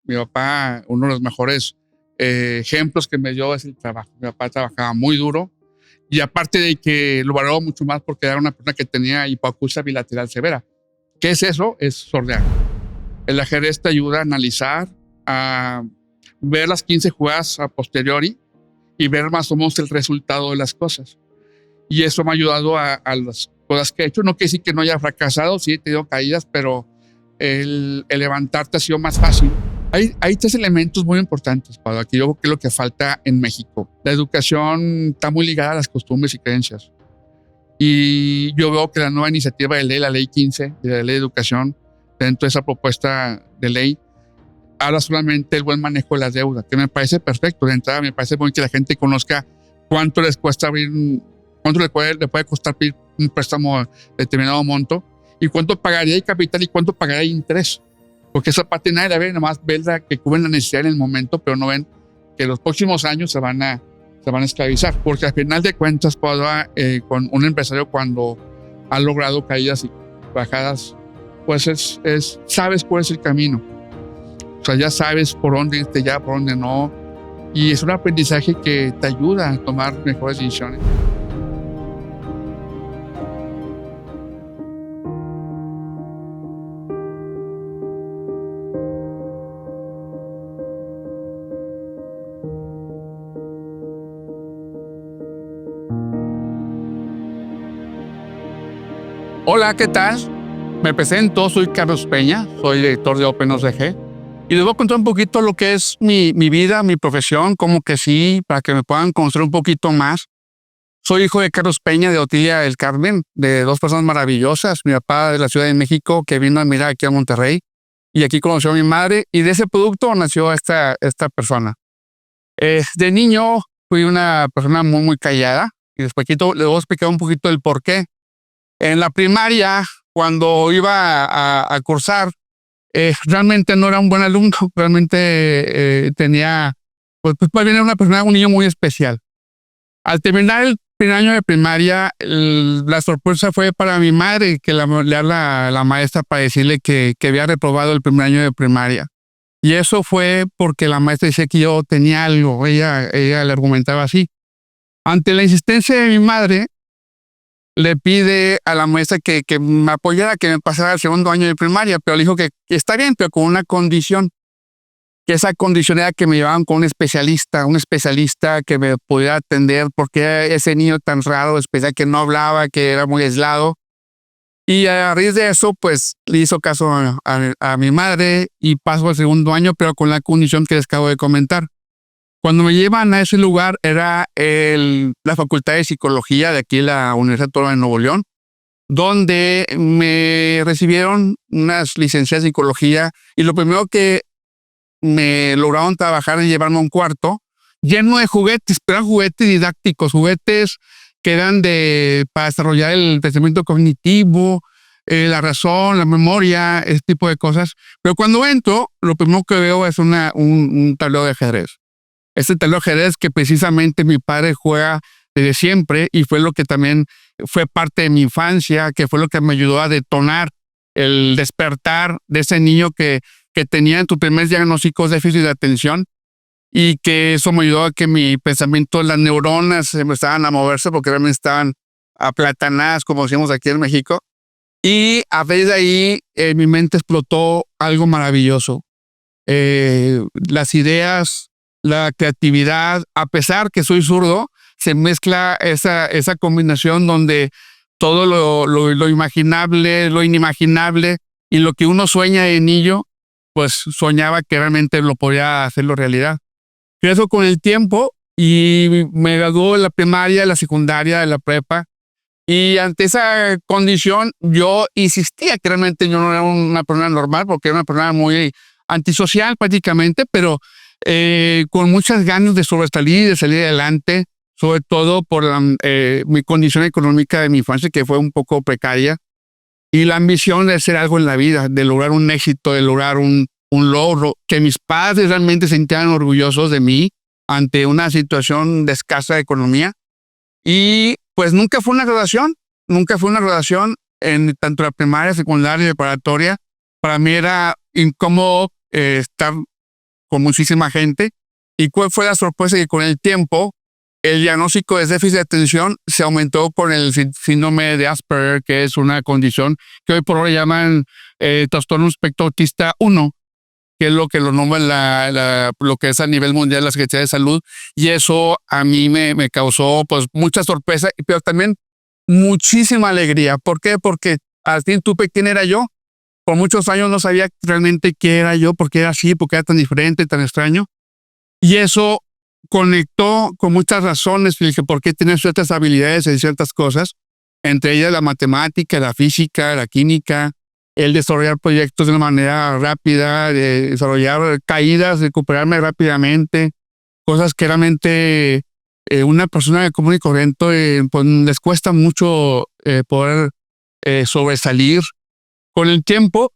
Mi papá, uno de los mejores ejemplos que me dio es el trabajo. Mi papá trabajaba muy duro y aparte de que lo valoró mucho más porque era una persona que tenía hipoacusia bilateral severa. ¿Qué es eso? Es sordear. El ajedrez te ayuda a analizar, a ver las 15 jugadas a posteriori y ver más o menos el resultado de las cosas. Y eso me ha ayudado a las cosas que he hecho. No quiere decir que no haya fracasado, sí he tenido caídas, pero el levantarte ha sido más fácil. Hay tres elementos muy importantes para que yo creo que es lo que falta en México. La educación está muy ligada a las costumbres y creencias. Y yo veo que la nueva iniciativa de ley, la ley 15 de la ley de educación, dentro de esa propuesta de ley, habla solamente del buen manejo de la deuda, que me parece perfecto. De entrada, me parece bueno que la gente conozca cuánto les cuesta abrir, cuánto le puede costar pedir un préstamo de determinado monto y cuánto pagaría de capital y cuánto pagaría de interés. Porque esa parte nadie la ve, nomás ven que cubren la necesidad en el momento, pero no ven que los próximos años se van a esclavizar. Porque al final de cuentas, con un empresario cuando ha logrado caídas y bajadas, pues sabes cuál es el camino. O sea, ya sabes por dónde irte, ya por dónde no. Y es un aprendizaje que te ayuda a tomar mejores decisiones. Hola, ¿qué tal? Me presento, soy Carlos Peña, soy director de OpenOCG y les voy a contar un poquito lo que es mi vida, mi profesión, como que sí, para que me puedan conocer un poquito más. Soy hijo de Carlos Peña, de Otilia del Carmen, de dos personas maravillosas. Mi papá de la Ciudad de México, que vino a mirar aquí a Monterrey, y aquí conoció a mi madre, y de ese producto nació esta persona. De niño fui una persona muy, muy callada, y después les voy a explicar un poquito el por qué. En la primaria, cuando iba a cursar, realmente no era un buen alumno, realmente tenía, pues más bien era un niño muy especial. Al terminar el primer año de primaria, la sorpresa fue para mi madre que le habla a la maestra para decirle que había reprobado el primer año de primaria. Y eso fue porque la maestra decía que yo tenía algo, ella le argumentaba así. Ante la insistencia de mi madre, le pide a la maestra que me apoyara, que me pasara al segundo año de primaria, pero le dijo que está bien, pero con una condición, que esa condición era que me llevaban con un especialista que me pudiera atender, porque era ese niño tan raro, especial, que no hablaba, que era muy aislado. Y a raíz de eso, pues, le hizo caso a mi madre y paso al segundo año, pero con la condición que les acabo de comentar. Cuando me llevan a ese lugar era la Facultad de Psicología de aquí, la Universidad Autónoma de Nuevo León, donde me recibieron unas licencias de psicología y lo primero que me lograron trabajar es llevarme a un cuarto lleno de juguetes, pero eran juguetes didácticos, juguetes que eran para desarrollar el pensamiento cognitivo, la memoria, ese tipo de cosas. Pero cuando entro, lo primero que veo es un tablero de ajedrez. Este tablero de ajedrez que precisamente mi padre juega desde siempre y fue lo que también fue parte de mi infancia, que fue lo que me ayudó a detonar el despertar de ese niño que tenía en tus primeros diagnósticos déficit de atención y que eso me ayudó a que mi pensamiento, las neuronas empezaban a moverse porque realmente estaban aplatanadas, como decimos aquí en México. Y a veces de ahí mi mente explotó algo maravilloso. Las ideas, la creatividad, a pesar que soy zurdo, se mezcla esa combinación donde todo lo imaginable, lo inimaginable y lo que uno sueña de niño, pues soñaba que realmente lo podía hacerlo realidad. Crecí con el tiempo y me graduó de la primaria, de la secundaria, de la prepa. Y ante esa condición, yo insistía que realmente yo no era una persona normal, porque era una persona muy antisocial prácticamente, pero con muchas ganas de sobresalir, de salir adelante, sobre todo por mi condición económica de mi infancia, que fue un poco precaria, y la ambición de hacer algo en la vida, de lograr un éxito, de lograr un logro, que mis padres realmente se sintieran orgullosos de mí ante una situación de escasa economía. Y pues nunca fue una graduación en tanto la primaria, secundaria y preparatoria. Para mí era incómodo estar por muchísima gente. ¿Y cuál fue la sorpresa? Que con el tiempo, el diagnóstico de déficit de atención se aumentó con el síndrome de Asperger, que es una condición que hoy por hoy llaman trastorno espectro autista 1, que es lo que lo nombran lo que es a nivel mundial la Secretaría de Salud. Y eso a mí me causó pues mucha sorpresa, pero también muchísima alegría. ¿Por qué? Porque al fin supe quién era yo. Por muchos años no sabía realmente qué era yo, por qué era así, por qué era tan diferente, tan extraño. Y eso conectó con muchas razones. Y dije, ¿por qué tener ciertas habilidades en ciertas cosas? Entre ellas la matemática, la física, la química, el desarrollar proyectos de una manera rápida, de desarrollar caídas, recuperarme rápidamente, cosas que realmente una persona común y corriente pues les cuesta mucho poder sobresalir. Con el tiempo,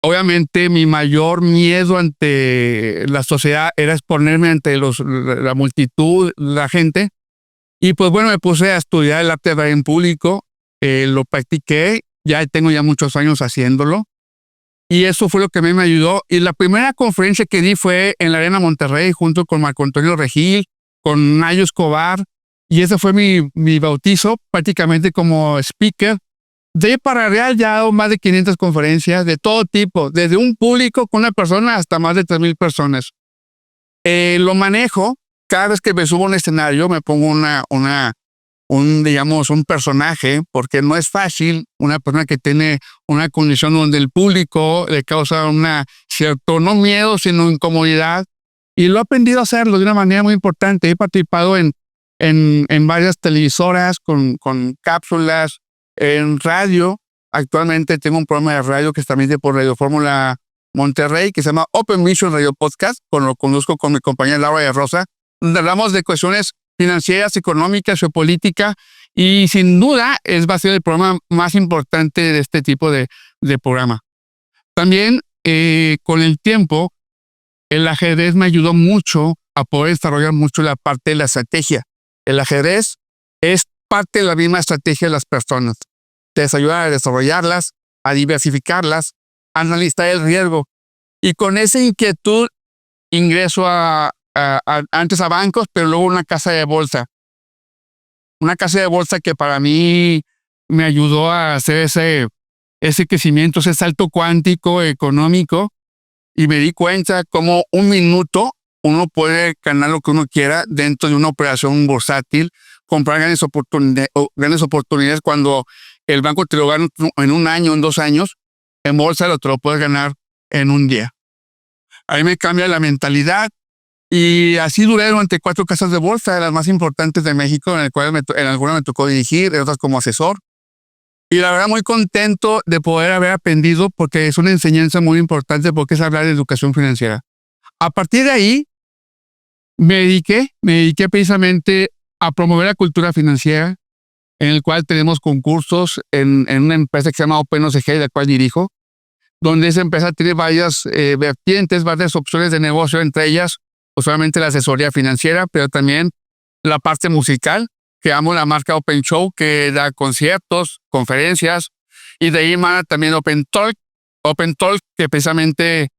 obviamente mi mayor miedo ante la sociedad era exponerme ante la multitud, la gente. Y pues bueno, me puse a estudiar el arte de hablar en público, lo practiqué, ya tengo ya muchos años haciéndolo. Y eso fue lo que a mí me ayudó. Y la primera conferencia que di fue en la Arena Monterrey, junto con Marco Antonio Regil, con Nayo Escobar. Y ese fue mi bautizo, prácticamente como speaker. De ahí para Real ya he dado más de 500 conferencias de todo tipo, desde un público con una persona hasta más de 3,000 personas. Lo manejo, cada vez que me subo a un escenario me pongo un personaje, porque no es fácil una persona que tiene una condición donde el público le causa una cierto, no miedo, sino incomodidad. Y lo he aprendido a hacerlo de una manera muy importante. He participado en varias televisoras con cápsulas, en radio. Actualmente tengo un programa de radio que está transmite por Radio Fórmula Monterrey, que se llama Open Mission Radio Podcast, lo conduzco con mi compañera Laura de Rosa, donde hablamos de cuestiones financieras, económicas, geopolítica, y sin duda va a ser el programa más importante de este tipo de programa. También con el tiempo, el ajedrez me ayudó mucho a poder desarrollar mucho la parte de la estrategia. El ajedrez es parte de la misma estrategia de las personas. Te ayuda a desarrollarlas, a diversificarlas, a analizar el riesgo. Y con esa inquietud ingreso antes a bancos, pero luego una casa de bolsa. Una casa de bolsa que para mí me ayudó a hacer ese crecimiento, ese salto cuántico económico, y me di cuenta cómo un minuto uno puede ganar lo que uno quiera dentro de una operación bursátil, comprar grandes oportunidades cuando el banco te lo gana en un año, en 2 años, en bolsa te lo puedes ganar en un día. Ahí me cambia la mentalidad. Y así duré durante 4 casas de bolsa, de las más importantes de México, en algunas me tocó dirigir, en otras como asesor. Y la verdad muy contento de poder haber aprendido, porque es una enseñanza muy importante, porque es hablar de educación financiera. A partir de ahí, me dediqué precisamente a promover la cultura financiera, en el cual tenemos concursos en una empresa que se llama OpenOCG, la cual dirijo, donde esa empresa tiene varias vertientes, varias opciones de negocio, entre ellas pues solamente la asesoría financiera, pero también la parte musical. Creamos la marca Open Show, que da conciertos, conferencias, y de ahí emana también Open Talk, que precisamente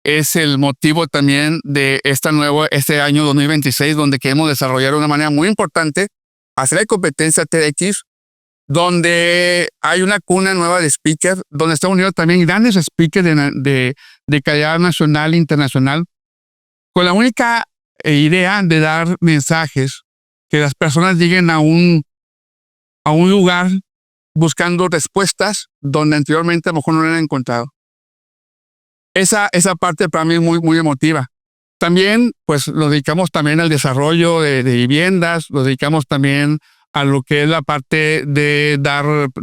es el motivo también de este año 2026, donde queremos desarrollar de una manera muy importante, hacer la competencia TEDx, donde hay una cuna nueva de speakers, donde están unidos también grandes speakers de calidad nacional e internacional, con la única idea de dar mensajes, que las personas lleguen a un lugar buscando respuestas donde anteriormente a lo mejor no lo han encontrado. Esa parte para mí es muy, muy emotiva. También, pues, lo dedicamos también al desarrollo de viviendas, lo dedicamos también a lo que es la parte de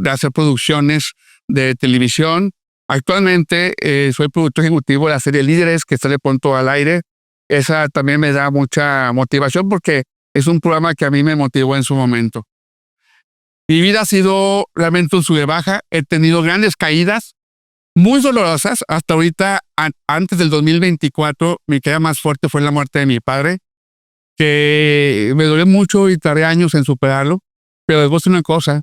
hacer producciones de televisión. Actualmente soy productor ejecutivo de la serie Líderes, que sale pronto al aire. Esa también me da mucha motivación, porque es un programa que a mí me motivó en su momento. Mi vida ha sido realmente un sube y baja. He tenido grandes caídas, muy dolorosas. Hasta ahorita, antes del 2024, mi caída más fuerte fue la muerte de mi padre, que me dolió mucho y tardé años en superarlo. Pero les voy a decir una cosa,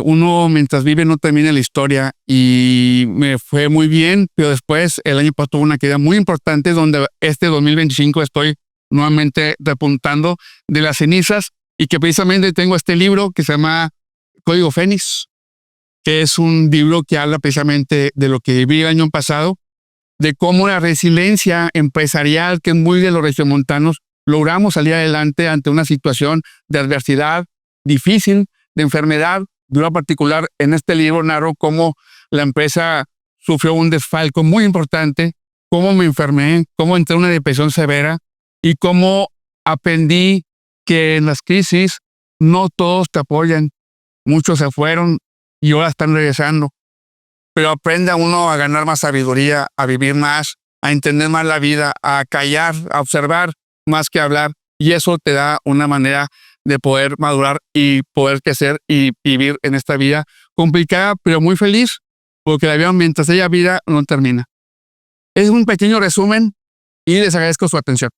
uno mientras vive no termina la historia y me fue muy bien, pero después el año pasado tuve una caída muy importante donde este 2025 estoy nuevamente repuntando de las cenizas y que precisamente tengo este libro que se llama Código Fénix, que es un libro que habla precisamente de lo que viví el año pasado, de cómo la resiliencia empresarial, que es muy de los regiomontanos, logramos salir adelante ante una situación de adversidad difícil, de enfermedad. De una particular, en este libro narro cómo la empresa sufrió un desfalco muy importante, cómo me enfermé, cómo entré en una depresión severa y cómo aprendí que en las crisis no todos te apoyan. Muchos se fueron y ahora están regresando. Pero aprende a uno a ganar más sabiduría, a vivir más, a entender más la vida, a callar, a observar más que hablar. Y eso te da una manera de poder madurar y poder crecer y vivir en esta vida complicada, pero muy feliz, porque la vida mientras haya vida no termina. Es un pequeño resumen y les agradezco su atención.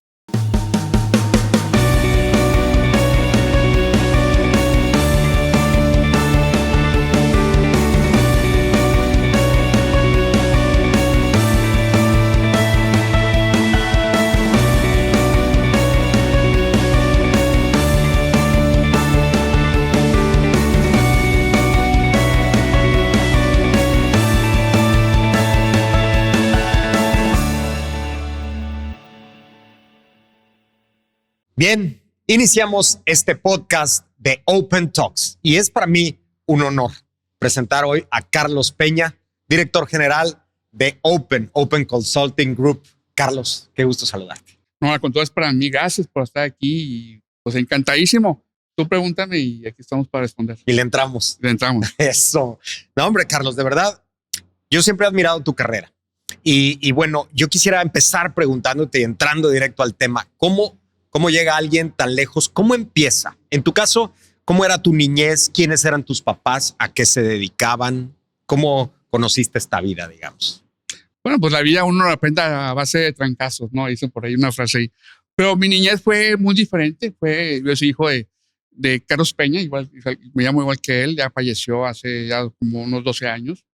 Bien, iniciamos este podcast de Open Talks y es para mí un honor presentar hoy a Carlos Peña, director general de Open Consulting Group. Carlos, qué gusto saludarte. No, con todo es para mí. Gracias por estar aquí y pues encantadísimo. Tú pregúntame y aquí estamos para responder. Y le entramos. Le entramos. Eso. No, hombre, Carlos, de verdad, yo siempre he admirado tu carrera. Y bueno, yo quisiera empezar preguntándote y entrando directo al tema. ¿Cómo llega alguien tan lejos? ¿Cómo empieza? En tu caso, ¿cómo era tu niñez? ¿Quiénes eran tus papás? ¿A qué se dedicaban? ¿Cómo conociste esta vida, digamos? Bueno, pues la vida uno la aprende a base de trancazos, ¿no? Dicen por ahí una frase ahí. Pero mi niñez fue muy diferente. Yo soy hijo de Carlos Peña, me llamo igual que él, ya falleció hace ya como unos 12 años.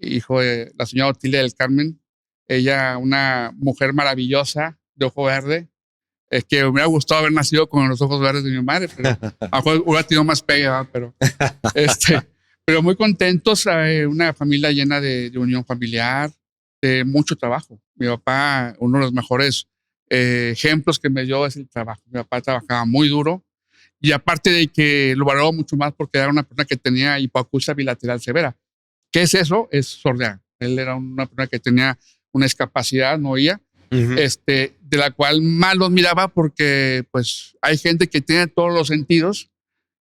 Hijo de la señora Otilia del Carmen. Ella, una mujer maravillosa, de ojo verde. Es que me hubiera gustado haber nacido con los ojos verdes de mi madre, pero a lo mejor hubiera tenido más pega, pero muy contentos, una familia llena de unión familiar, de mucho trabajo. Mi papá, uno de los mejores ejemplos que me dio es el trabajo. Mi papá trabajaba muy duro y aparte de que lo valoró mucho más porque era una persona que tenía hipoacusia bilateral severa. ¿Qué es eso? Es sordera. Él era una persona que tenía una discapacidad, no oía. Uh-huh. De la cual más los miraba porque pues hay gente que tiene todos los sentidos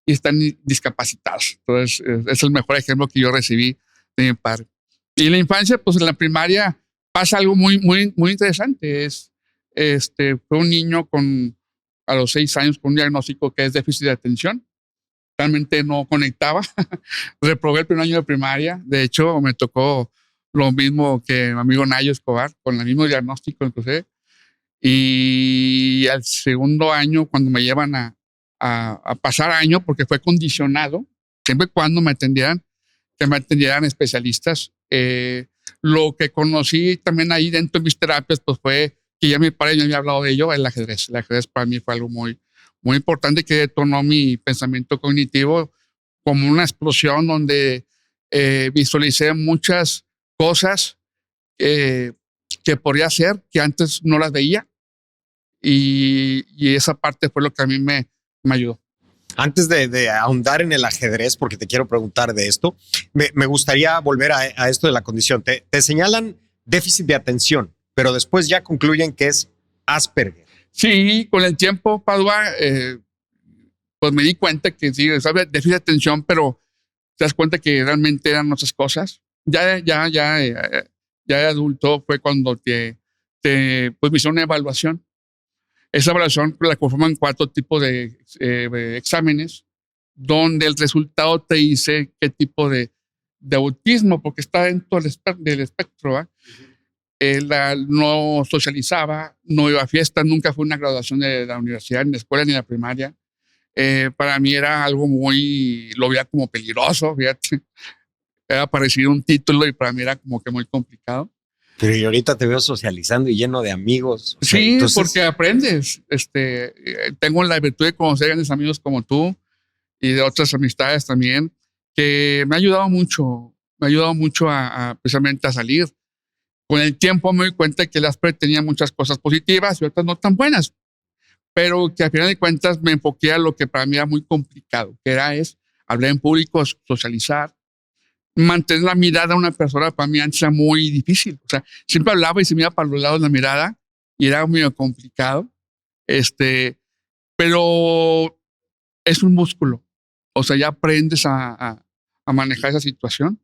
y están discapacitados. Entonces es el mejor ejemplo que yo recibí de mi padre. Y en la infancia, pues en la primaria pasa algo muy interesante. Fue un niño a los 6 años con un diagnóstico que es déficit de atención. Realmente no conectaba. Reprobé el primer año de primaria. De hecho, me tocó lo mismo que mi amigo Nayo Escobar, con el mismo diagnóstico inclusive. Y al segundo año, cuando me llevan a pasar año, porque fue condicionado, siempre y cuando que me atendieran especialistas. Lo que conocí también ahí dentro de mis terapias, pues fue que ya mi padre me había hablado de ello, el ajedrez. El ajedrez para mí fue algo muy importante que detonó mi pensamiento cognitivo como una explosión donde visualicé muchas cosas que podría hacer, que antes no las veía. Y esa parte fue lo que a mí me ayudó. Antes de ahondar en el ajedrez, porque te quiero preguntar de esto, me gustaría volver a esto de la condición. Te señalan déficit de atención, pero después ya concluyen que es Asperger. Sí, con el tiempo, Padua, pues me di cuenta que sí, ¿sabes? Déficit de atención, pero te das cuenta que realmente eran otras cosas. Ya de adulto fue cuando pues me hicieron una evaluación. Esa evaluación la conforman 4 tipos de exámenes, donde el resultado te dice qué tipo de autismo, porque está dentro del espectro. ¿Va? Él no socializaba, no iba a fiestas, nunca fue una graduación de la universidad, ni la escuela, ni la primaria. para mí era algo lo veía como peligroso, fíjate. Era parecido un título y para mí era como que muy complicado. Pero y ahorita te veo socializando y lleno de amigos. O sea, Sí, entonces, porque aprendes. Tengo la virtud de conocer grandes amigos como tú y de otras amistades también, que me ha ayudado mucho. Me ha ayudado mucho precisamente a salir. Con el tiempo me doy cuenta que las PRE tenía muchas cosas positivas y otras no tan buenas, pero que al final de cuentas me enfoqué a lo que para mí era muy complicado, que es hablar en público, socializar, mantener la mirada a una persona para mí antes era muy difícil. O sea, siempre hablaba y se me iba para los lados la mirada y era muy complicado. Pero es un músculo. O sea, ya aprendes a manejar esa situación,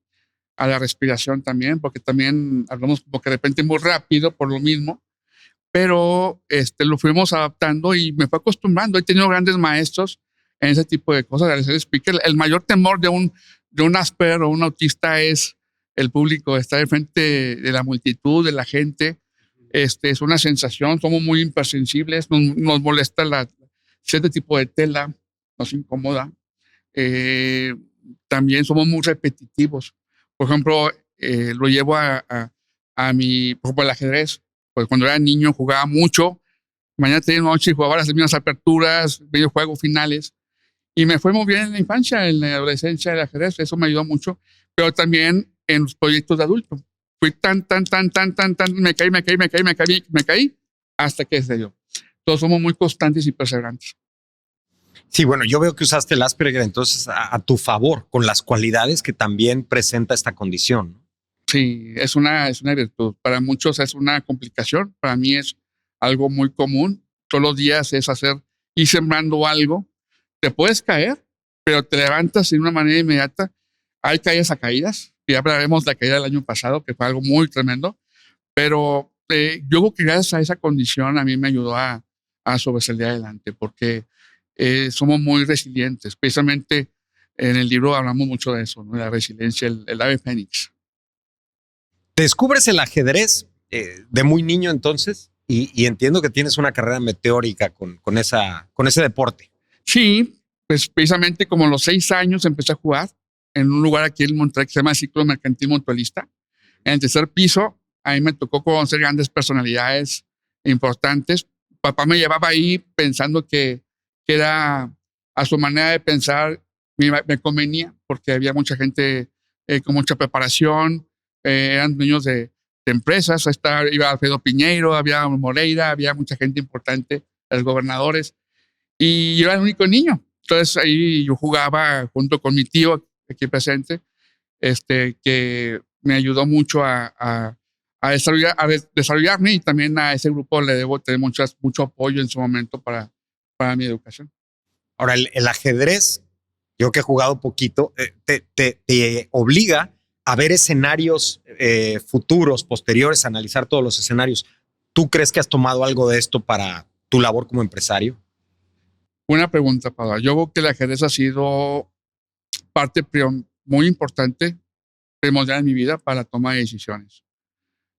a la respiración también, porque también hablamos como que de repente muy rápido por lo mismo, pero lo fuimos adaptando y me fue acostumbrando. He tenido grandes maestros en ese tipo de cosas, al ser speaker. El mayor temor de un Asper o un autista es el público, estar de frente de la multitud, de la gente. Es una sensación, somos muy hipersensibles, nos molesta cierto tipo de tela, nos incomoda. También somos muy repetitivos. Por ejemplo, lo llevo por ejemplo, el ajedrez. Pues cuando era niño jugaba mucho, mañana tenía noche y jugaba las mismas aperturas, videojuegos finales. Y me fue muy bien en la infancia, en la adolescencia, el ajedrez, eso me ayudó mucho. Pero también en los proyectos de adulto. Fui tan, me caí, hasta que se dio. Todos somos muy constantes y perseverantes. sí, bueno, yo veo que usaste el Asperger entonces a tu favor, con las cualidades que también presenta esta condición, ¿no? Sí, es una virtud. Para muchos es una complicación. Para mí es algo muy común. Todos los días es ir sembrando algo. Te puedes caer, pero te levantas de una manera inmediata. Hay caídas a caídas. Ya hablaremos de la caída del año pasado, que fue algo muy tremendo. Pero yo creo que gracias a esa condición a mí me ayudó a sobresalir adelante, porque somos muy resilientes. Precisamente en el libro hablamos mucho de eso, ¿no? La resiliencia, el ave fénix. Descubres el ajedrez de muy niño entonces y entiendo que tienes una carrera meteórica con ese deporte. Sí, pues precisamente como a los 6 años empecé a jugar en un lugar aquí en Monterrey que se llama Ciclo Mercantil Mutualista. En el tercer piso, ahí me tocó conocer grandes personalidades importantes. Papá me llevaba ahí pensando que era a su manera de pensar, me convenía, porque había mucha gente con mucha preparación, eran dueños de empresas. Iba Alfredo Piñeiro, había Moreira, había mucha gente importante, los gobernadores. Y yo era el único niño. Entonces ahí yo jugaba junto con mi tío aquí presente, que me ayudó mucho a desarrollarme, y también a ese grupo le debo tener mucho apoyo en su momento para mi educación. Ahora, el ajedrez, yo que he jugado poquito, te obliga a ver escenarios futuros, posteriores, a analizar todos los escenarios. ¿Tú crees que has tomado algo de esto para tu labor como empresario? Buena pregunta, Paula. Yo creo que el ajedrez ha sido parte muy importante, primordial en mi vida para la toma de decisiones.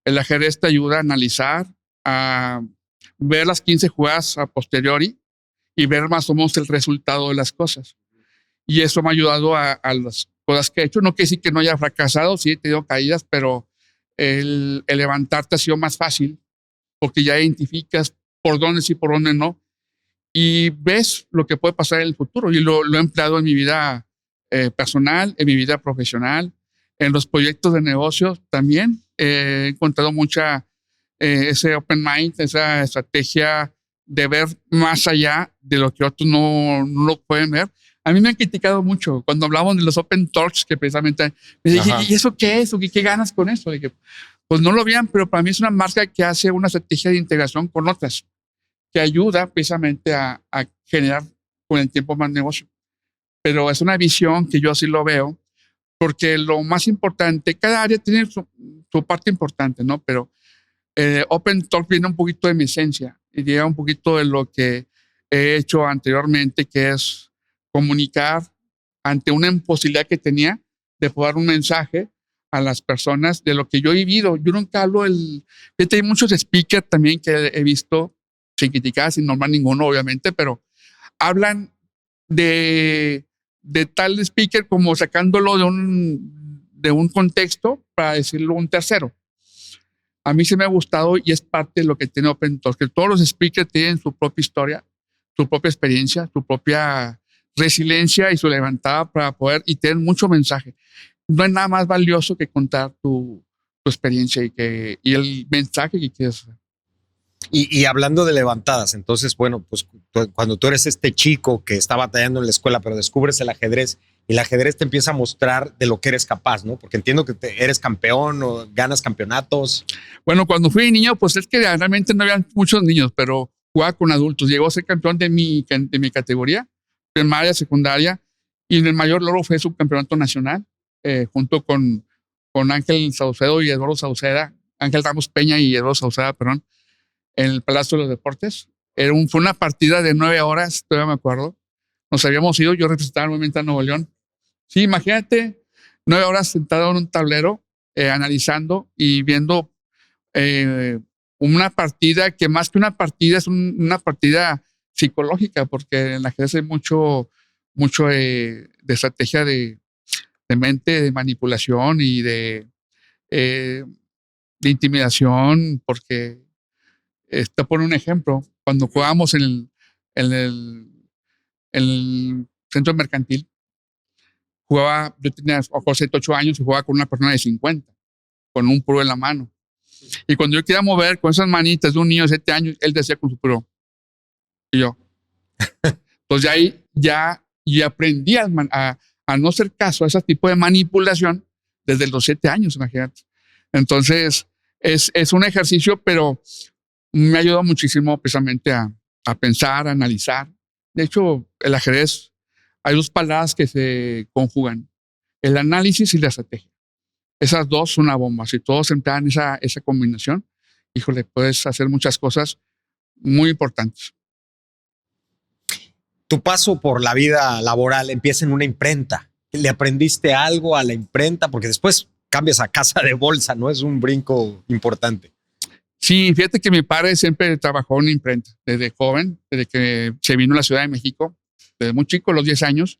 El ajedrez te ayuda a analizar, a ver las 15 jugadas a posteriori y ver más o menos el resultado de las cosas. Y eso me ha ayudado a las cosas que he hecho. No quiere decir que no haya fracasado, sí he tenido caídas, pero el levantarte ha sido más fácil porque ya identificas por dónde sí, por dónde no, y ves lo que puede pasar en el futuro. Y lo he empleado en mi vida personal, en mi vida profesional, en los proyectos de negocios también. He encontrado ese open mind, esa estrategia de ver más allá de lo que otros no lo pueden ver. A mí me han criticado mucho cuando hablamos de los open talks, que precisamente me dije, ¿y eso qué es? ¿Qué ganas con eso? Dije, pues no lo vean, pero para mí es una marca que hace una estrategia de integración con otras, que ayuda precisamente a generar con el tiempo más negocio. Pero es una visión que yo así lo veo, porque lo más importante, cada área tiene su parte importante, ¿no? Pero Open Talk viene un poquito de mi esencia y llega un poquito de lo que he hecho anteriormente, que es comunicar ante una imposibilidad que tenía de poder dar un mensaje a las personas de lo que yo he vivido. Yo nunca hablo hay muchos speakers también que he visto, sin criticar, sin normal ninguno, obviamente, pero hablan de tal speaker como sacándolo de un contexto para decirlo un tercero. A mí se me ha gustado y es parte de lo que tiene Open Talks, que todos los speakers tienen su propia historia, su propia experiencia, su propia resiliencia y su levantada para poder, y tienen mucho mensaje. No hay nada más valioso que contar tu experiencia y el mensaje que quieres hacer. Y hablando de levantadas, entonces, bueno, pues cuando tú eres este chico que está batallando en la escuela, pero descubres el ajedrez y el ajedrez te empieza a mostrar de lo que eres capaz, ¿no? Porque entiendo que eres campeón o ganas campeonatos. Bueno, cuando fui niño, pues es que realmente no había muchos niños, pero jugaba con adultos. Llegó a ser campeón de mi categoría, primaria, secundaria, y en el mayor logro fue subcampeonato nacional, junto con Ángel Saucedo y Eduardo Sauceda, Ángel Ramos Peña y Eduardo Sauceda, perdón, en el Palacio de los Deportes. Fue una partida de 9 horas, todavía me acuerdo. Nos habíamos ido, yo representaba nuevamente a Nuevo León. Sí, imagínate, 9 horas sentado en un tablero, analizando y viendo una partida que más que una partida es una partida psicológica, porque en la ajedrez hay mucho de estrategia de mente, de manipulación y de intimidación, porque te pone un ejemplo. Cuando jugábamos en el centro mercantil, yo tenía 7, 8 años y jugaba con una persona de 50, con un puro en la mano. Y cuando yo quería mover con esas manitas de un niño de 7 años, él decía con su puro. Y yo. Entonces ahí y aprendí a no hacer caso a ese tipo de manipulación desde los 7 años, imagínate. Entonces es un ejercicio, pero me ayudó muchísimo precisamente a pensar, a analizar. De hecho, el ajedrez, hay 2 palabras que se conjugan: el análisis y la estrategia. Esas 2 son una bomba. Si todos emplean esa combinación, híjole, puedes hacer muchas cosas muy importantes. Tu paso por la vida laboral empieza en una imprenta. ¿Le aprendiste algo a la imprenta? Porque después cambias a casa de bolsa, ¿no? Es un brinco importante. Sí, fíjate que mi padre siempre trabajó en imprenta, desde joven, desde que se vino a la Ciudad de México, desde muy chico, a los 10 años.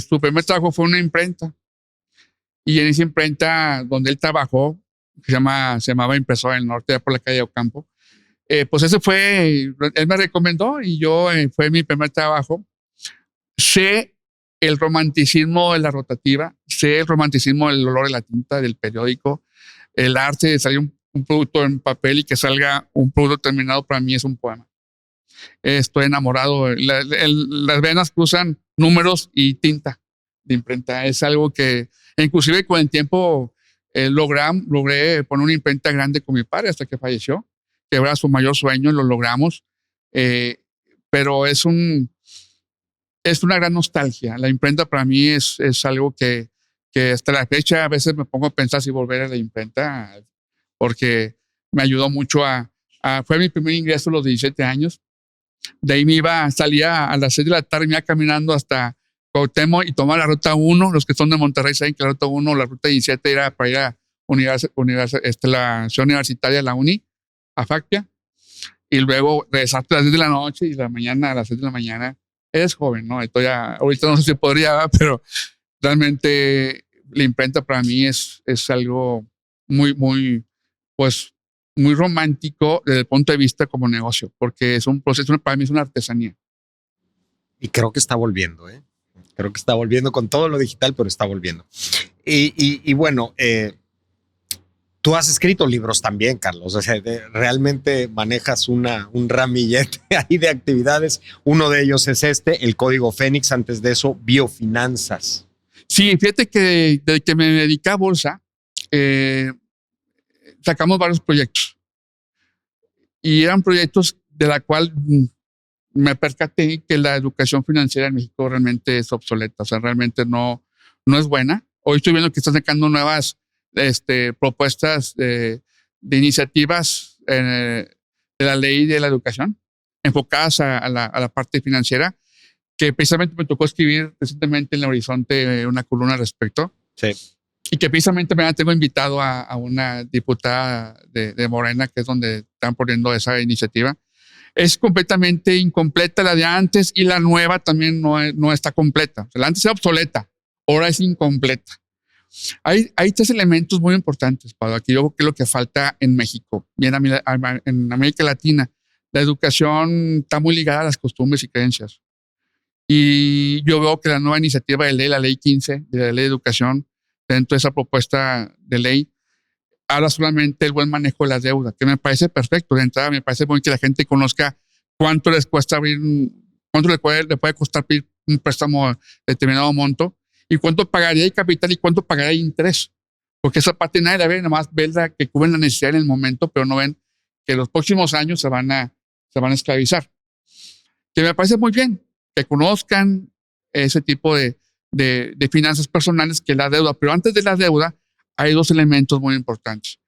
Su primer trabajo fue una imprenta. Y en esa imprenta donde él trabajó, que se llamaba Impresora del Norte, por la calle de Ocampo, pues ese fue, él me recomendó y fue mi primer trabajo. Sé el romanticismo de la rotativa, sé el romanticismo del olor de la tinta, del periódico, el arte de salir un producto en papel y que salga un producto terminado, para mí es un poema. Estoy enamorado. Las venas cruzan números y tinta de imprenta. Es algo que, inclusive con el tiempo, logré poner una imprenta grande con mi padre hasta que falleció, que era su mayor sueño y lo logramos. Pero es una gran nostalgia. La imprenta para mí es algo que hasta la fecha a veces me pongo a pensar si volver a la imprenta, porque me ayudó mucho fue mi primer ingreso a los 17 años. De ahí salía a las 6 de la tarde, me iba caminando hasta Cuauhtémoc y tomaba la ruta 1. Los que son de Monterrey saben que la ruta 1, la ruta 17 era para ir a la ciudad universitaria, la uni, a Factia, y luego regresarte a las 10 de la noche y a las 6 de la mañana. Eres joven, ¿no? Ahorita no sé si podría, pero realmente la imprenta para mí es algo muy, muy, pues, muy romántico desde el punto de vista como negocio, porque es un proceso, para mí es una artesanía. Y creo que está volviendo, ¿eh? Creo que está volviendo con todo lo digital, pero está volviendo. Y bueno, tú has escrito libros también, Carlos. O sea, realmente manejas un ramillete ahí de actividades. Uno de ellos es El Código Fénix. Antes de eso, Biofinanzas. Sí, fíjate que desde que me dediqué a bolsa, sacamos varios proyectos. Y eran proyectos de la cual me percaté que la educación financiera en México realmente es obsoleta. O sea, realmente no es buena. Hoy estoy viendo que están sacando nuevas propuestas de iniciativas de la ley de la educación enfocadas a la parte financiera, que precisamente me tocó escribir recientemente en El Horizonte una columna al respecto. Sí. Y que precisamente me tengo invitado a una diputada de Morena, que es donde están poniendo esa iniciativa. es completamente incompleta la de antes y la nueva también no está completa. O sea, la antes era obsoleta, ahora es incompleta. Hay tres elementos muy importantes, Pablo, aquí yo creo que es lo que falta en México, bien en América Latina. La educación está muy ligada a las costumbres y creencias. Y yo veo que la nueva iniciativa de ley, la ley 15, de la ley de educación, dentro de esa propuesta de ley, habla solamente del buen manejo de la deuda, que me parece perfecto. De entrada, me parece bueno que la gente conozca cuánto les cuesta abrir, cuánto le puede costar pedir un préstamo de determinado monto y cuánto pagaría de capital y cuánto pagaría de interés. Porque esa parte nadie la ve, nada más ven la que cubren la necesidad en el momento, pero no ven que los próximos años se van a esclavizar. Que me parece muy bien que conozcan ese tipo de finanzas personales, que la deuda. Pero antes de la deuda, hay dos elementos muy importantes.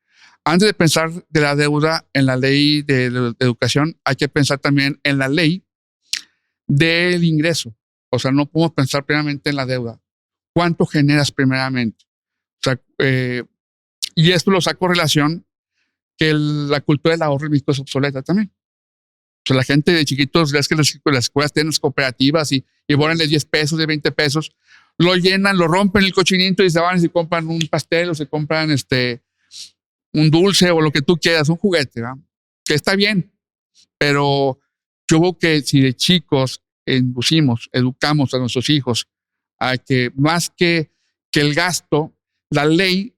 Antes de pensar de la deuda en la ley de educación, hay que pensar también en la ley del ingreso. O sea, no podemos pensar primeramente en la deuda. ¿Cuánto generas primeramente? O sea, y esto lo saco en relación que la cultura del ahorro en México es obsoleta también. O sea, la gente de chiquitos, ves que las escuelas tienen las cooperativas y bonan de 10 pesos, de 20 pesos, lo llenan, lo rompen el cochinito y se van y se compran un pastel o se compran un dulce o lo que tú quieras, un juguete, ¿verdad? Que está bien, pero yo veo que si de chicos educamos a nuestros hijos a que más que el gasto, la ley,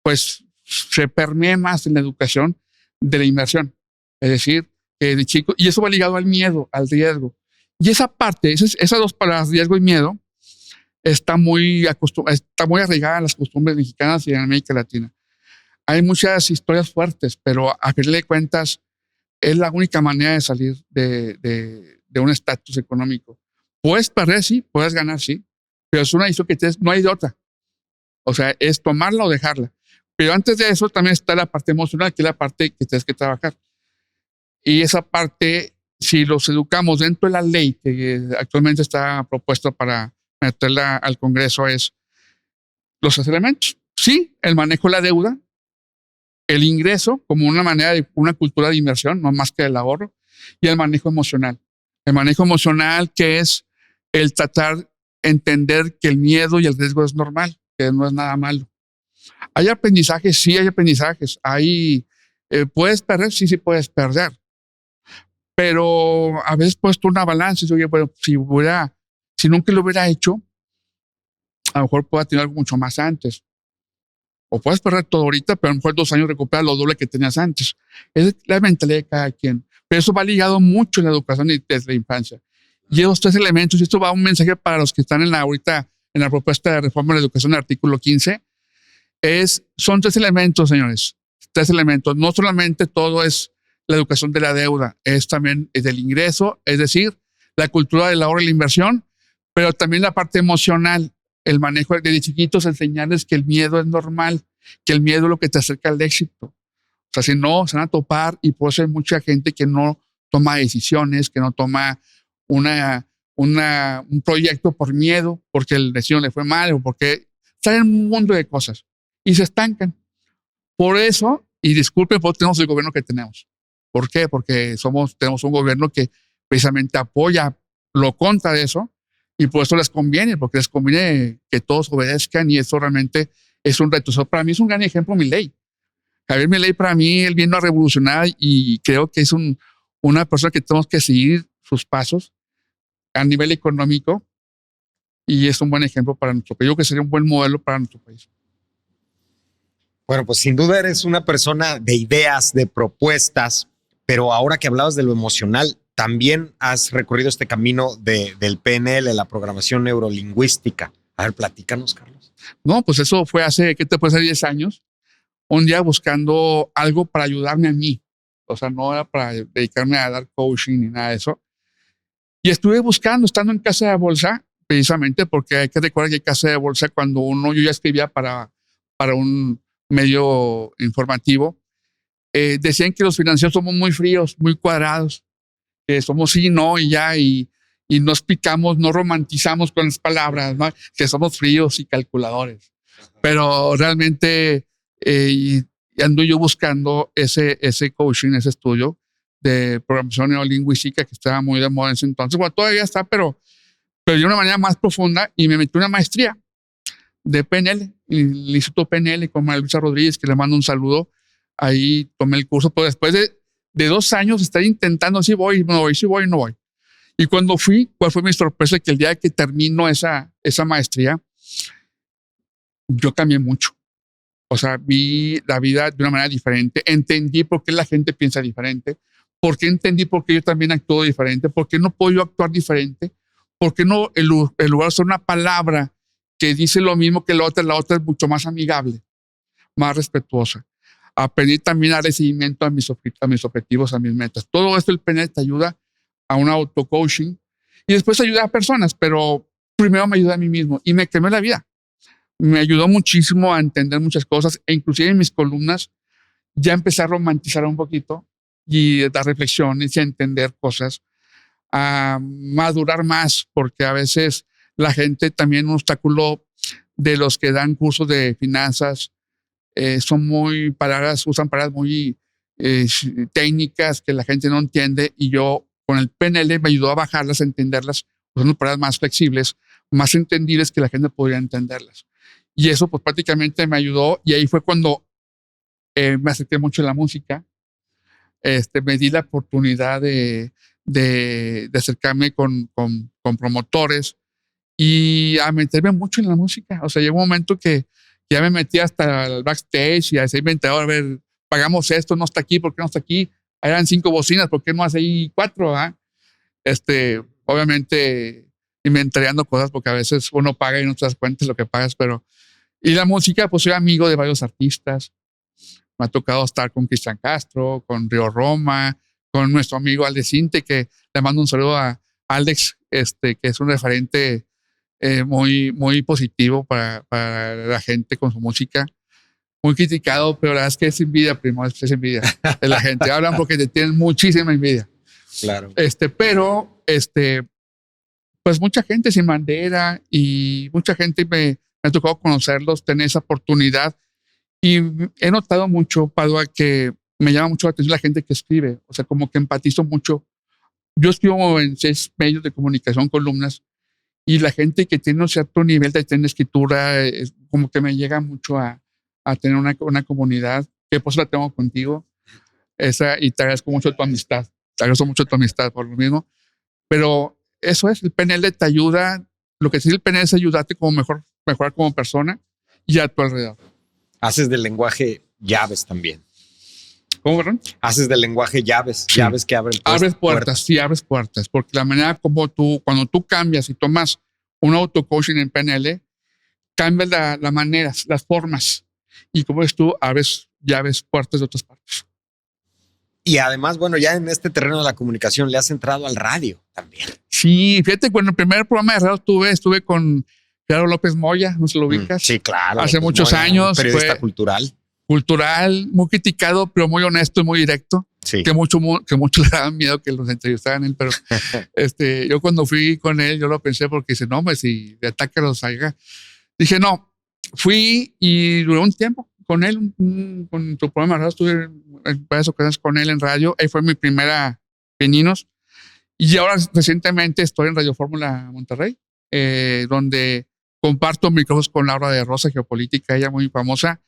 pues se permee más en la educación de la inversión. Es decir, de chicos, y eso va ligado al miedo, al riesgo. Y esa parte, esas dos palabras, riesgo y miedo, está muy arraigada en las costumbres mexicanas y en América Latina. Hay muchas historias fuertes, pero a fin de cuentas es la única manera de salir de un estatus económico. Puedes perder, sí, puedes ganar, sí, pero es una decisión que no hay de otra. O sea, es tomarla o dejarla. Pero antes de eso también está la parte emocional, que es la parte que tienes que trabajar. Y esa parte, si los educamos dentro de la ley que actualmente está propuesta para meterla al Congreso, es los elementos. Sí, el manejo de la deuda, el ingreso como una manera de una cultura de inversión, no más que el ahorro, y el manejo emocional. El manejo emocional, que es el tratar, entender que el miedo y el riesgo es normal, que no es nada malo. Hay aprendizajes, sí hay aprendizajes. Puedes perder, sí puedes perder. Pero a veces puesto una balanza y digo, oye, bueno, si nunca lo hubiera hecho, a lo mejor pueda tener algo mucho más antes. O puedes perder todo ahorita, pero a lo mejor 2 años recuperas lo doble que tenías antes. Es la mentalidad de cada quien. Pero eso va ligado mucho en la educación desde la infancia. Y esos tres elementos, y esto va un mensaje para los que están ahorita en la propuesta de reforma de la educación del artículo 15, son 3 elementos, señores. 3 elementos. No solamente todo es la educación de la deuda, es también del ingreso, es decir, la cultura del ahorro y la inversión, pero también la parte emocional, el manejo desde chiquitos, enseñarles que el miedo es normal, que el miedo es lo que te acerca al éxito. O sea, si no, se van a topar, y por eso hay mucha gente que no toma decisiones, que no toma un proyecto por miedo, porque el vecino le fue mal o porque salen un mundo de cosas y se estancan. Por eso, y disculpen, por tenemos el gobierno que tenemos. ¿Por qué? Porque tenemos un gobierno que precisamente apoya lo contra de eso, y por eso les conviene, porque les conviene que todos obedezcan, y eso realmente es un reto. Para mí es un gran ejemplo Milei. Javier Milei, para mí, él vino a revolucionar, y creo que es una persona que tenemos que seguir sus pasos a nivel económico, y es un buen ejemplo para nuestro país. Yo creo que sería un buen modelo para nuestro país. Bueno, pues sin duda eres una persona de ideas, de propuestas, pero ahora que hablabas de lo emocional, también has recorrido este camino del PNL, la programación neurolingüística. A ver, platícanos, Carlos. No, pues eso fue hace, ¿qué te puede ser? 10 años. Un día buscando algo para ayudarme a mí. O sea, no era para dedicarme a dar coaching ni nada de eso. Y estuve buscando, estando en Casa de Bolsa, precisamente porque hay que recordar que Casa de Bolsa, yo ya escribía para un medio informativo, decían que los financieros somos muy fríos, muy cuadrados, que somos sí, no, y ya, y nos picamos, no romantizamos con las palabras, ¿no? Que somos fríos y calculadores. Pero realmente ando yo buscando ese coaching, ese estudio, de programación neurolingüística que estaba muy de moda en ese entonces. Bueno, todavía está, pero de una manera más profunda, y me metí una maestría de PNL, el Instituto PNL con María Luisa Rodríguez, que le mando un saludo. Ahí tomé el curso, pero después de 2 años estar intentando si voy, no voy, si voy, no voy. Y cuando fui, ¿cuál fue mi sorpresa? Que el día que termino esa maestría, yo cambié mucho. O sea, vi la vida de una manera diferente, entendí por qué la gente piensa diferente, por qué entendí por qué yo también actúo diferente, por qué no puedo yo actuar diferente, por qué no, en lugar de usar una palabra que dice lo mismo que la otra es mucho más amigable, más respetuosa. Aprendí también a dar seguimiento a mis objetivos, a mis metas. Todo esto el PNL te ayuda a un auto-coaching y después ayuda a personas, pero primero me ayuda a mí mismo y me quemé la vida. Me ayudó muchísimo a entender muchas cosas e inclusive en mis columnas ya empecé a romantizar un poquito y a dar reflexiones y a entender cosas, a madurar más, porque a veces la gente también un obstáculo de los que dan cursos de finanzas son muy palabras, usan palabras muy técnicas que la gente no entiende y yo con el PNL me ayudó a bajarlas, a entenderlas, usando palabras más flexibles, más entendibles que la gente podría entenderlas. Y eso pues prácticamente me ayudó y ahí fue cuando me acerqué mucho a la música. Me di la oportunidad de acercarme con promotores y a meterme mucho en la música. O sea, llegó un momento que ya me metí hasta el backstage y a ese inventador, a ver, pagamos esto, no está aquí, ¿por qué no está aquí? Eran 5 bocinas, ¿por qué no hace ahí 4? Obviamente inventariando cosas porque a veces uno paga y no te das cuenta de lo que pagas, pero... Y la música, pues soy amigo de varios artistas. Me ha tocado estar con Cristian Castro, con Río Roma, con nuestro amigo Alex Inte, que le mando un saludo a Alex, que es un referente muy, muy positivo para la gente con su música. Muy criticado, pero la verdad es que es envidia, primo, es envidia de la gente. Hablan porque te tienen muchísima envidia. Claro. Pero, pues mucha gente sin bandera y mucha gente me ha tocado conocerlos, tener esa oportunidad. Y he notado mucho, Padua, que me llama mucho la atención la gente que escribe. O sea, como que empatizo mucho. Yo escribo en 6 medios de comunicación, columnas, y la gente que tiene un cierto nivel de escritura, como que me llega mucho a tener una comunidad, que por eso la tengo contigo. Y te agradezco mucho tu amistad. Te agradezco mucho tu amistad por lo mismo. Pero eso es, el PNL te ayuda. Lo que sí el PNL es ayudarte como mejorar como persona y a tu alrededor. Haces del lenguaje llaves también. ¿Cómo, perdón? Haces del lenguaje llaves, sí. Llaves que abren puertas. Sí, abres puertas, porque la manera como cuando tú cambias y tomas un auto-coaching en PNL, cambias la manera, las formas, y como ves tú, abres llaves, puertas de otras partes. Y además, bueno, ya en este terreno de la comunicación le has entrado al radio también. Sí, fíjate, cuando el primer programa de radio estuve con Gerardo López Moya, ¿no se lo ubicas? Sí, claro. Hace muchos años. Periodista cultural. Cultural, muy criticado, pero muy honesto y muy directo. Sí. Que mucho le daban miedo que los entrevistaran él, pero yo cuando fui con él, yo lo pensé porque dice, no, pues si de ataque los salga. Dije, no, fui y duré un tiempo con él, con tu programa de radio, estuve en varias ocasiones con él en radio, ahí fue mi primera Pininos. Y ahora recientemente estoy en Radio Fórmula Monterrey, donde comparto micrófonos con Laura de Rosa, geopolítica, ella muy famosa,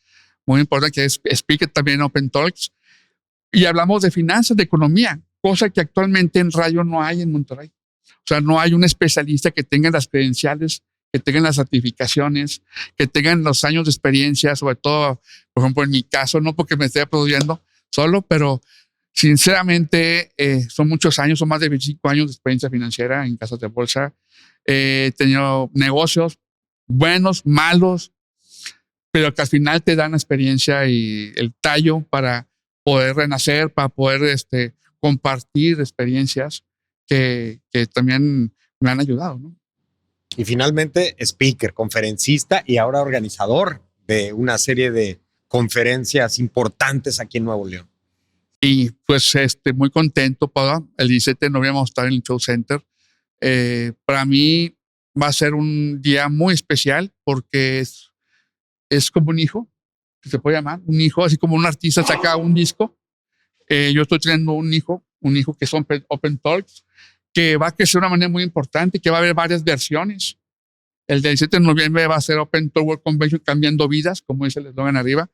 muy importante, que es speaker también en Open Talks. Y hablamos de finanzas, de economía, cosa que actualmente en radio no hay en Monterrey. O sea, no hay un especialista que tenga las credenciales, que tengan las certificaciones, que tengan los años de experiencia, sobre todo, por ejemplo, en mi caso, no porque me esté produciendo solo, pero sinceramente son muchos años, son más de 25 años de experiencia financiera en casas de bolsa. He tenido negocios buenos, malos, pero que al final te dan la experiencia y el tallo para poder renacer, para poder compartir experiencias que también me han ayudado, ¿no? Y finalmente, speaker, conferencista y ahora organizador de una serie de conferencias importantes aquí en Nuevo León. Y pues muy contento, Pablo. El 17 de noviembre vamos a estar en el Show Center. Para mí va a ser un día muy especial porque es como un hijo, que se puede llamar, un hijo, así como un artista saca un disco. Yo estoy teniendo un hijo que es Open Talks, que va a crecer de una manera muy importante, que va a haber varias versiones. El 17 de noviembre va a ser Open Talk World Convention Cambiando Vidas, como dice el eslogan arriba,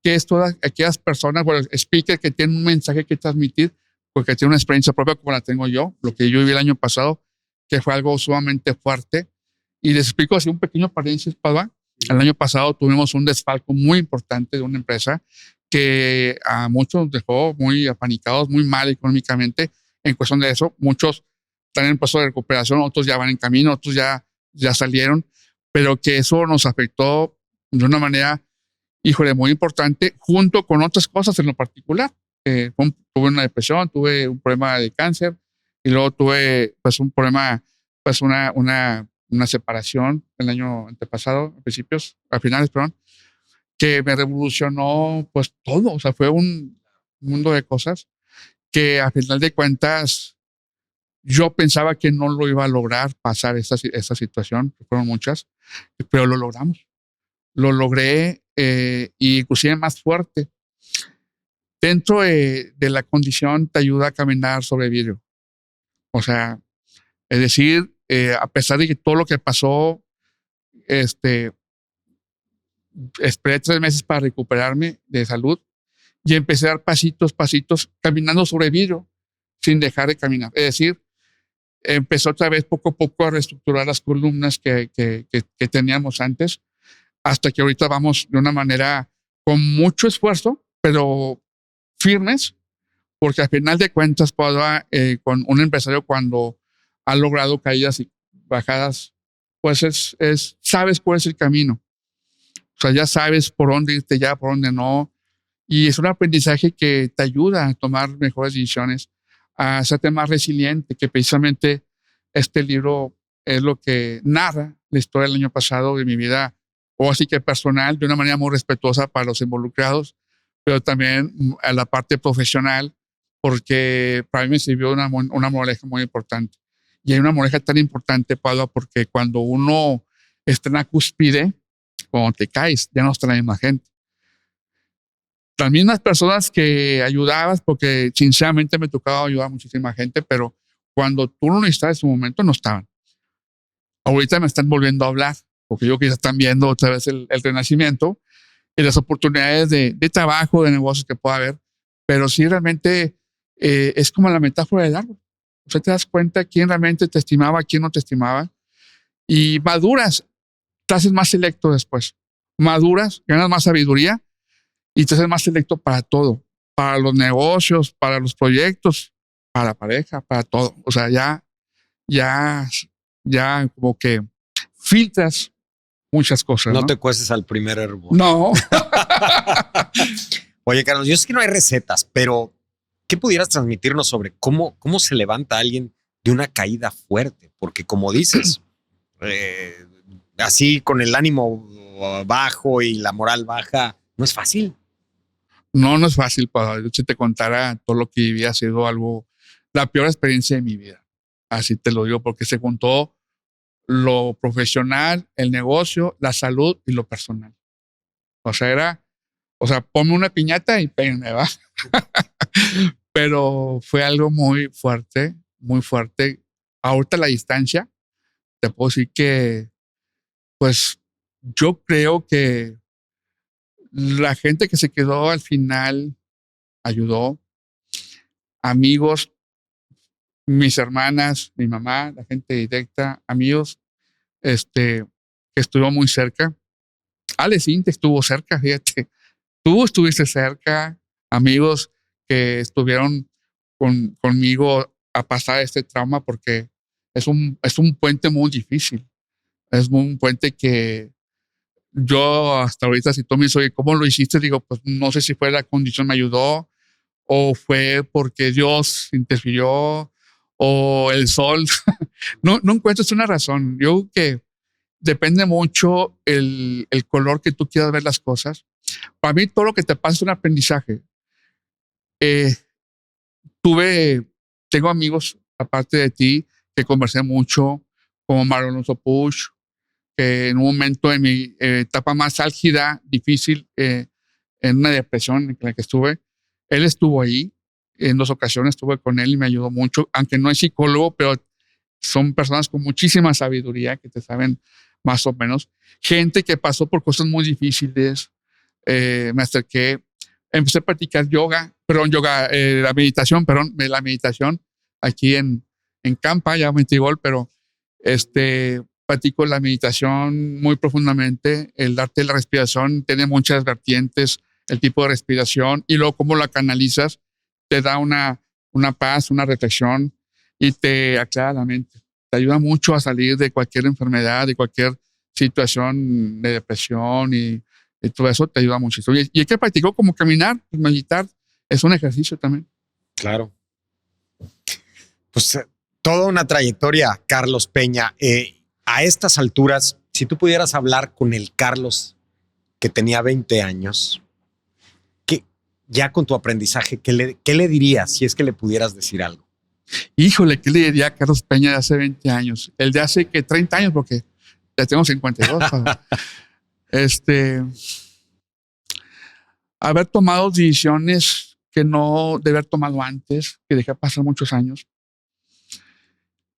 que es todas aquellas personas, bueno, speakers que tienen un mensaje que transmitir, porque tienen una experiencia propia como la tengo yo, lo que yo viví el año pasado, que fue algo sumamente fuerte. Y les explico así un pequeño paréntesis, Padua. El año pasado tuvimos un desfalco muy importante de una empresa que a muchos nos dejó muy apanicados, muy mal económicamente. En cuestión de eso, muchos están en proceso de recuperación, otros ya van en camino, otros ya salieron, pero que eso nos afectó de una manera, híjole, muy importante, junto con otras cosas en lo particular. Tuve una depresión, tuve un problema de cáncer y luego tuve pues un problema, pues una separación el año antepasado, a finales, perdón, que me revolucionó pues todo. O sea, fue un mundo de cosas que a final de cuentas yo pensaba que no lo iba a lograr pasar esta situación, que fueron muchas, pero lo logramos. Lo logré y inclusive más fuerte. Dentro de la condición te ayuda a caminar sobre vidrio. O sea, es decir, a pesar de que todo lo que pasó, esperé 3 meses para recuperarme de salud y empecé a dar pasitos, caminando sobre vidrio sin dejar de caminar. Es decir, empezó otra vez poco a poco a reestructurar las columnas que teníamos antes, hasta que ahorita vamos de una manera con mucho esfuerzo, pero firmes, porque al final de cuentas, con un empresario cuando ha logrado caídas y bajadas, pues sabes cuál es el camino. O sea, ya sabes por dónde irte, ya por dónde no. Y es un aprendizaje que te ayuda a tomar mejores decisiones, a hacerte más resiliente, que precisamente este libro es lo que narra la historia del año pasado de mi vida, o así que personal, de una manera muy respetuosa para los involucrados, pero también a la parte profesional, porque para mí me sirvió una moraleja muy importante. Y hay una moraleja tan importante, Pablo, porque cuando uno está en la cúspide, cuando te caes, ya no está la misma gente. Las mismas personas que ayudabas, porque sinceramente me tocaba ayudar a muchísima gente, pero cuando tú no necesitabas en su momento, no estaban. Ahorita me están volviendo a hablar, porque yo quizás están viendo otra vez el renacimiento y las oportunidades de trabajo, de negocios que pueda haber, pero sí realmente es como la metáfora del árbol. O sea, te das cuenta quién realmente te estimaba, quién no te estimaba, y maduras, te haces más selecto después. Maduras, ganas más sabiduría y te haces más selecto para todo, para los negocios, para los proyectos, para la pareja, para todo. O sea, ya como que filtras muchas cosas. No te cueces al primer hervor. No. Oye, Carlos, yo sé que no hay recetas, pero ¿qué pudieras transmitirnos sobre cómo se levanta alguien de una caída fuerte? Porque como dices, así con el ánimo bajo y la moral baja, no es fácil. No es fácil. Si te contara todo lo que viví, ha sido la peor experiencia de mi vida. Así te lo digo, porque se juntó lo profesional, el negocio, la salud y lo personal. O sea, ponme una piñata y péguenme, ¿va? Pero fue algo muy fuerte, muy fuerte. Ahorita a la distancia, te puedo decir que, pues, yo creo que la gente que se quedó al final ayudó. Amigos, mis hermanas, mi mamá, la gente directa, amigos, que estuvo muy cerca. Ale Sinte estuvo cerca, fíjate. Tú estuviste cerca, amigos que estuvieron conmigo a pasar este trauma, porque es un puente muy difícil. Es un puente que yo hasta ahorita, si tú me dices, oye, ¿cómo lo hiciste? Digo, pues no sé si fue la condición me ayudó, o fue porque Dios interfirió, o el sol. No encuentras una razón. Yo creo que depende mucho el color que tú quieras ver las cosas. Para mí, todo lo que te pasa es un aprendizaje. Tengo amigos, aparte de ti, que conversé mucho, como Mario Alonso Puig, que en un momento de mi etapa más álgida, difícil, en una depresión en la que estuve, él estuvo ahí En 2 ocasiones estuve con él y me ayudó mucho, aunque no es psicólogo, pero son personas con muchísima sabiduría que te saben más o menos. Gente que pasó por cosas muy difíciles. Me acerqué, empecé a practicar la meditación, aquí en Campa, ya en Tigol, pero practico la meditación muy profundamente. El arte de la respiración tiene muchas vertientes, el tipo de respiración y luego cómo la canalizas te da una paz, una reflexión y te aclara la mente. Te ayuda mucho a salir de cualquier enfermedad, de cualquier situación de depresión y todo eso te ayuda muchísimo. Y hay que practicar como caminar, meditar, es un ejercicio también. Claro. Pues toda una trayectoria, Carlos Peña. A estas alturas, si tú pudieras hablar con el Carlos que tenía 20 años, ya con tu aprendizaje, ¿qué le dirías si es que le pudieras decir algo? Híjole, ¿qué le diría a Carlos Peña de hace 20 años? El de hace 30 años, porque ya tengo 52. Haber tomado decisiones que no de haber tomado antes, que dejé pasar muchos años.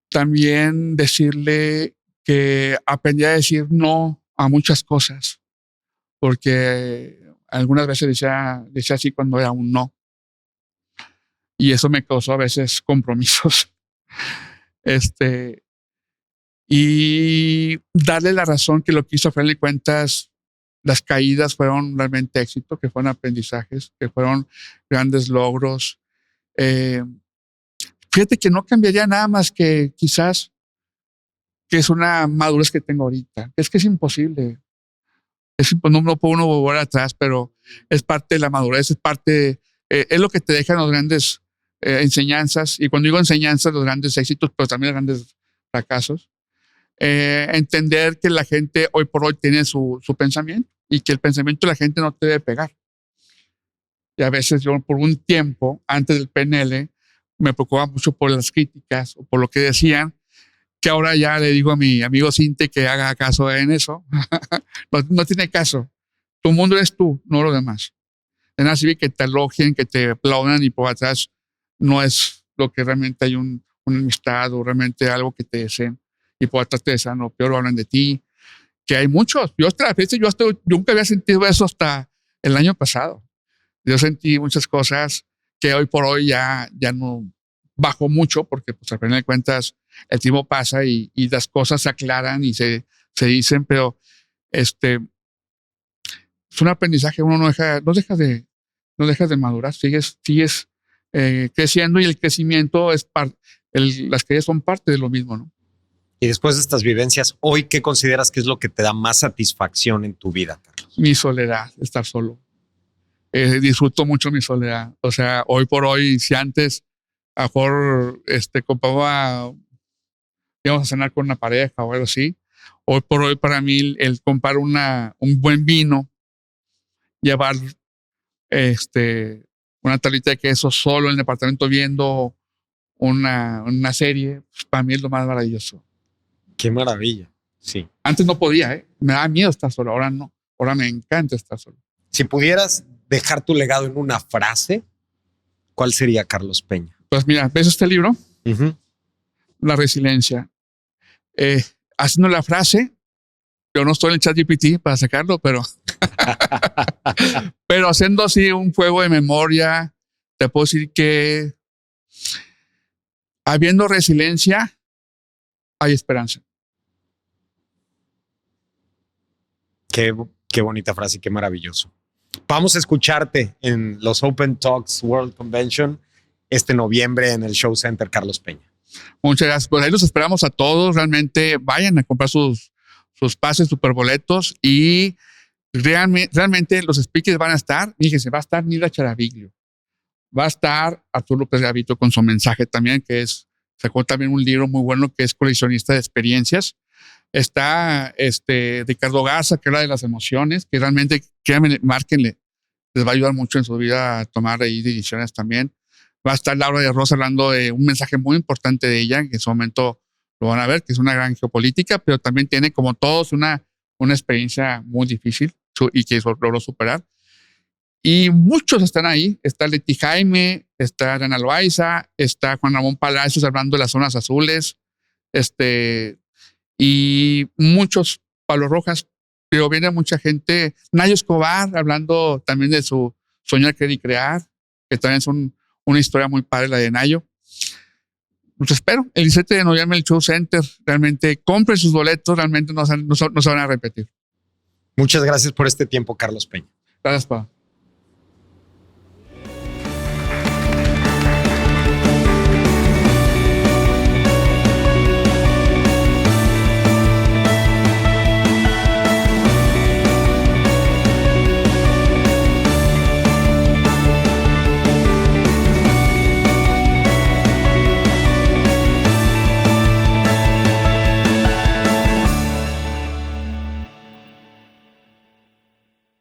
También decirle que aprendí a decir no a muchas cosas, porque algunas veces decía así cuando era un no. Y eso me causó a veces compromisos. Y darle la razón que lo que hizo, a final de cuentas, las caídas fueron realmente éxito, que fueron aprendizajes, que fueron grandes logros. Fíjate que no cambiaría nada más que quizás que es una madurez que tengo ahorita. Es que es imposible. No puede uno volver atrás, pero es parte de la madurez, es lo que te dejan los grandes enseñanzas. Y cuando digo enseñanzas, los grandes éxitos, pero también los grandes fracasos. Entender que la gente hoy por hoy tiene su pensamiento y que el pensamiento de la gente no te debe pegar. Y a veces yo por un tiempo, antes del PNL, me preocupaba mucho por las críticas o por lo que decían, que ahora ya le digo a mi amigo Cinte que haga caso en eso. No tiene caso. Tu mundo eres tú, no los demás. De nada sirve que te elogien, que te aplaudan y por atrás no es lo que realmente hay una amistad o realmente algo que te deseen. Y por atrás te desean lo peor, hablan de ti. Que hay muchos. Yo nunca había sentido eso hasta el año pasado. Yo sentí muchas cosas que hoy por hoy ya no bajo mucho porque pues al final de cuentas el tiempo pasa y las cosas se aclaran y se dicen, pero es un aprendizaje. Uno no deja de madurar, sigues creciendo y el crecimiento es las caídas son parte de lo mismo, ¿no? Y después de estas vivencias, hoy, ¿qué consideras que es lo que te da más satisfacción en tu vida, Carlos? Mi soledad, estar solo. Disfruto mucho mi soledad. O sea, hoy por hoy, si antes a lo mejor íbamos a cenar con una pareja o algo así, hoy por hoy para mí el comprar un buen vino, llevar una tablita de queso solo en el departamento viendo una serie, pues para mí es lo más maravilloso. Qué maravilla. Sí. Antes no podía, me daba miedo estar solo, ahora no. Ahora me encanta estar solo. Si pudieras dejar tu legado en una frase, ¿cuál sería, Carlos Peña? Pues mira, ¿ves este libro? Uh-huh. La resiliencia. Haciendo la frase, yo no estoy en el ChatGPT para sacarlo, pero haciendo así un juego de memoria, te puedo decir que habiendo resiliencia, hay esperanza. Qué bonita frase y qué maravilloso. Vamos a escucharte en los Open Talks World Convention este noviembre en el Show Center Carlos Peña. Muchas gracias. Pues ahí los esperamos a todos. Realmente vayan a comprar sus pases, superboletos y realmente los speakers van a estar. Fíjense, va a estar Nila Charaviglio. Va a estar Arturo López Gavito con su mensaje también, sacó también un libro muy bueno que es coleccionista de experiencias. Está Ricardo Garza, que habla de las emociones, que realmente, créanme, márquenle, les va a ayudar mucho en su vida a tomar ahí decisiones también. Va a estar Laura de Rosa hablando de un mensaje muy importante de ella, que en su momento lo van a ver, que es una gran geopolítica, pero también tiene, como todos, una experiencia muy difícil y que logró superar. Y muchos están ahí. Está Leti Jaime, está Ana Loaiza, está Juan Ramón Palacios hablando de las zonas azules, y muchos, Pablo Rojas, pero viene mucha gente. Nayo Escobar hablando también de su Soñar, Creer y Crear, que también es una historia muy padre la de Nayo. Los espero el 17 de noviembre en el Show Center. Realmente compren sus boletos, realmente no se van a repetir. Muchas gracias por este tiempo, Carlos Peña. Gracias, Pablo.